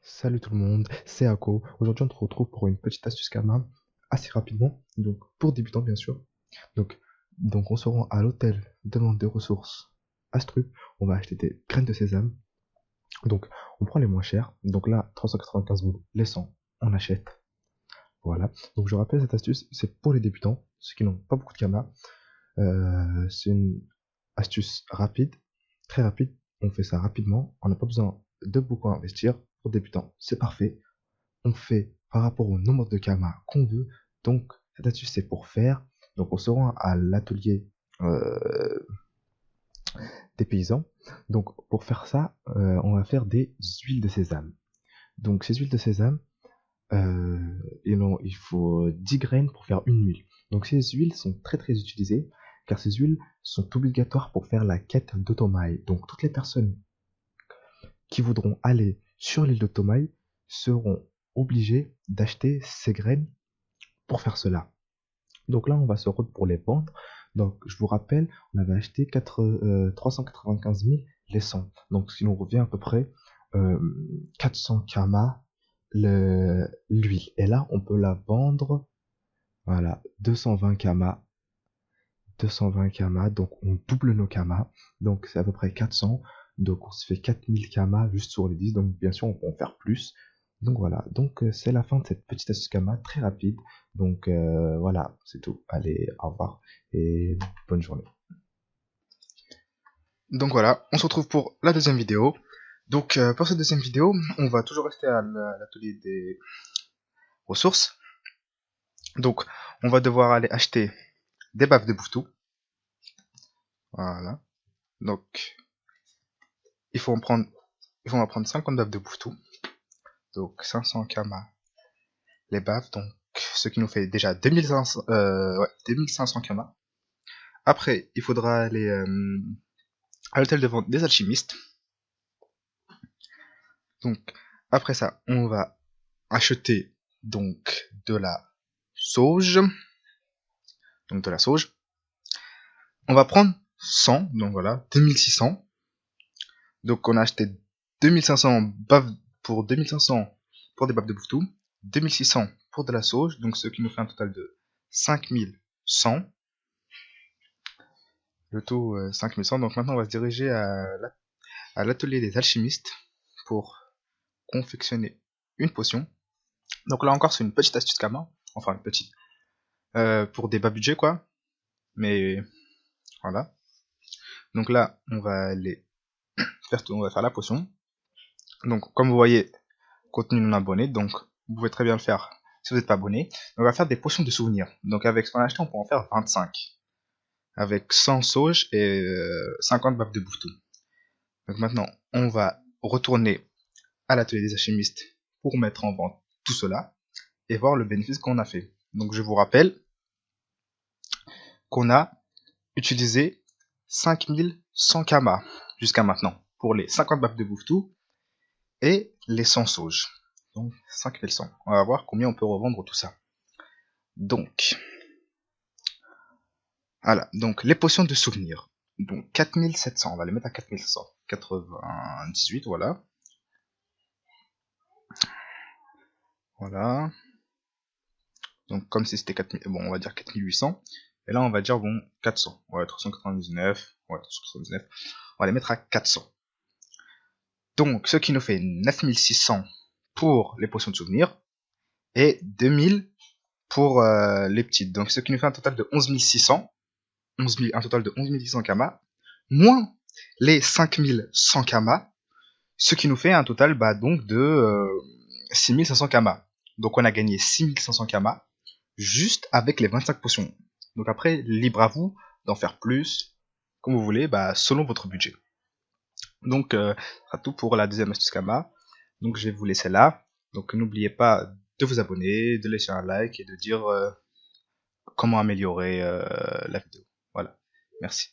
Salut tout le monde, c'est Ako. Aujourd'hui, on se retrouve pour une petite astuce Kama assez rapidement, donc pour débutants bien sûr. Donc, donc on se rend à l'hôtel de vente de ressources Astrup. On va acheter des graines de sésame. Donc, on prend les moins chères. Donc là, 395 000, les 100, on achète. Voilà. Donc, je rappelle, cette astuce, c'est pour les débutants, ceux qui n'ont pas beaucoup de Kama. C'est une astuce rapide, très rapide. On fait ça rapidement. On n'a pas besoin de beaucoup investir. Pour débutants, c'est parfait. On fait par rapport au nombre de kamas qu'on veut. Donc, cette astuce, c'est pour faire. Donc, on se rend à l'atelier des paysans. Donc, pour faire ça, on va faire des huiles de sésame. Donc, ces huiles de sésame, il faut 10 graines pour faire une huile. Donc, ces huiles sont très très utilisées car ces huiles sont obligatoires pour faire la quête d'Otomaï. Donc, toutes les personnes qui voudront aller sur l'île d'Otomaï seront obligées d'acheter ces graines pour faire cela. Donc là, on va se rendre pour les vendre. Donc, je vous rappelle, on avait acheté 395 000 les 100. Donc, ce qui nous revient à peu près 400 kamas l'huile. Et là, on peut la vendre, voilà, 220 kamas. 220 kamas, donc on double nos kamas. Donc, c'est à peu près 400. Donc, on se fait 4000 kamas juste sur les 10. Donc, bien sûr, on peut en faire plus. Donc voilà, donc c'est la fin de cette petite astuce Kama, très rapide. Donc voilà, c'est tout. Allez, au revoir et bonne journée. Donc voilà, on se retrouve pour la deuxième vidéo. Donc pour cette deuxième vidéo, on va toujours rester à l'atelier des ressources. Donc on va devoir aller acheter des baffes de bouvetou. Voilà. Donc il faut en prendre 50 baffes de bouvetou. Donc 500 kamas les baffes. Donc ce qui nous fait déjà 2500 kamas. Après, il faudra aller à l'hôtel de vente des alchimistes. Donc après ça, on va acheter donc de la sauge. Donc de la sauge. On va prendre 100, donc voilà, 2600. Donc on a acheté 2500 baves pour 2500 pour des baves de bouvetou, 2600 pour de la sauge, donc ce qui nous fait un total de 5100. Le tout 5100. Donc maintenant on va se diriger à l'atelier des alchimistes pour confectionner une potion. Donc là encore c'est une petite astuce Kama, enfin une petite, pour des bas budgets quoi, mais voilà. Donc là on va aller on va faire la potion. Donc comme vous voyez, contenu non abonné, donc vous pouvez très bien le faire si vous n'êtes pas abonné. On va faire des potions de souvenirs. Donc avec ce qu'on a acheté, on peut en faire 25. Avec 100 sauges et 50 baffes de bouvetou. Donc maintenant, on va retourner à l'atelier des alchimistes pour mettre en vente tout cela et voir le bénéfice qu'on a fait. Donc je vous rappelle qu'on a utilisé 5100 kamas jusqu'à maintenant pour les 50 baffes de bouvetou et les 100 sauges. Donc 5100. On va voir combien on peut revendre tout ça. Donc, voilà, donc les potions de souvenirs. Donc 4700, on va les mettre à 4700. 98, voilà. Voilà. Donc comme si c'était 4000, bon, on va dire 4800. Et là, on va dire, bon, 400. Ouais, 399. Ouais, 399. On va les mettre à 400. Donc, ce qui nous fait 9600 pour les potions de souvenirs et 2000 pour les petites. Donc, ce qui nous fait un total de 11600. Un total de 11600 kamas. Moins les 5100 kamas. Ce qui nous fait un total bah, donc de 6500 kamas. Donc on a gagné 6500 kamas juste avec les 25 potions. Donc après, libre à vous d'en faire plus, comme vous voulez, bah, selon votre budget. Donc ce sera tout pour la deuxième astuce Kama. Donc je vais vous laisser là. Donc n'oubliez pas de vous abonner, de laisser un like et de dire comment améliorer la vidéo. Voilà, merci.